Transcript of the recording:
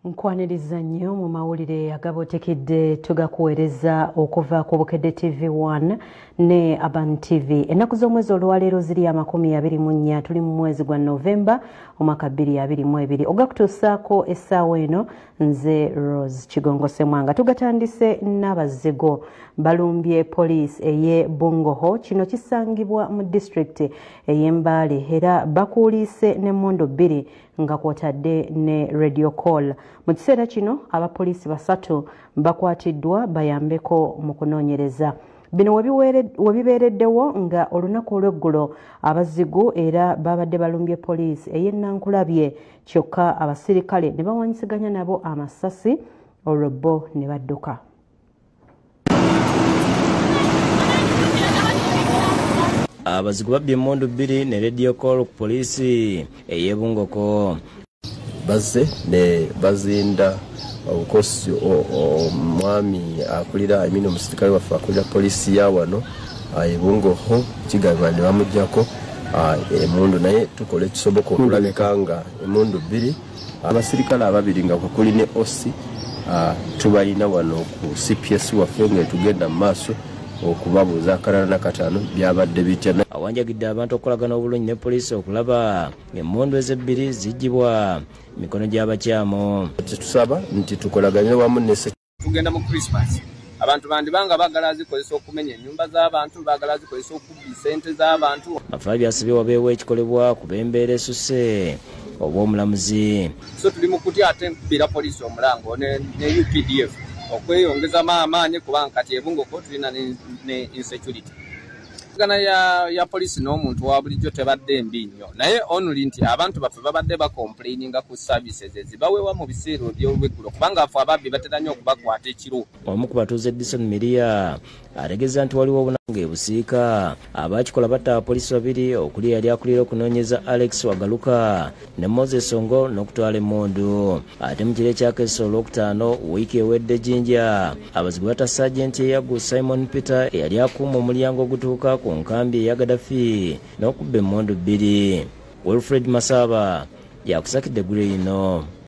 Nkwaniriza nnyo mu mawulire agabotekedde tugakuweereza okuva ku Bukedde TV1 ne Aban TV. Ennaku z'omwezi olwaleero ziri 24 tuli mu mwezi gwa Novemba omwaka 2022. Ogakutuusaako essaawa eno nze Rose Kigongose Mwanga. Tugatandise n'Abazigu Balumbye Poliisi ey'e Bungoho. Kino kisangibwa mu disitulikiti ey'e Mbale era bakuuliise n'Emmundu Bbiri nga kwotadde ne Reediyo Koolo. Mu kiseera kino abapoliisi basatu bakwatiddwa bayambeko mu kunoonyereza. Bino webibeereddewo nga olunaku olw'eggulo Abazigu era babadde Balumbye Poliisi ey'e Nankulabye, kyokka abasirikale ne bawanyisiganya nabo amasasi olwo bo ne badduka. Abazigu Babbye Emmundu Bbiri ne Reediyo Koolo ku poliisi ey'e Bungoho bazze ne bazinda obukosi omwami akulira emino omusirikale waffe akulira poliisi ya wano e Bungoho kigamba ne bamugyako Emmundu, naye tukola ekisoboka okulabika nga Emmundu Bbiri abasirikale ababiri nga kuli ne OC tubalina wano ku CPS waffe nga tugenda mu maaso okubabuuza akalala nakataano byabadde bitya. Awanjagidde abantu okukolagana obulungi ne poliisi okulaba ng'emmundu ezebbiri zijjibwa mikono gy'abakyamu. Tusaba nti tukolaganye wamu nese. Tugenda mu Christmas, abantu bandibanga baagala zikozesa okumenya ennyumba z'abantu, baagala zikozesa okubbi ssente z'abantu. Afaabi asibye wabeewo ekikolebwa ku b'embeera esuse obw'omulamuzi. So tuli mu kutya ate mpira poliisi omulango ne UPDF okweyongeza amaanyi kubanga kati e Bungoho tulina ne insecurity. Gana ya poliisi n'omuntu wa bulijjo tebadde mbi nnyo, naye onuli nti abantu baffe babadde bakomplaininga ku services ezibaweebwa mu biseera by'olweggulo kubanga afe ababbi batera nnyo okubakwata ekiro. Omu ku batuuze Edison Miria ategeeza nti waliwo obunange ebusiika abakikola batta abapoliisi babiri okuli yali akulira okunoonyeza Alex Wagaluka ne Moses Ongo n'okutwala Emmundu. Ate mu kiro ekyakeesa olwokutaano wiiki ewedde Jinja Abazigu batta Sajenti eyagu Simon Peter eyali akuuma omulyango ogutuuka ku nkambi eya Gaddafi n'okubba Emmundu Bbiri. Wilfred Masaba yakusakidde eggulu lino.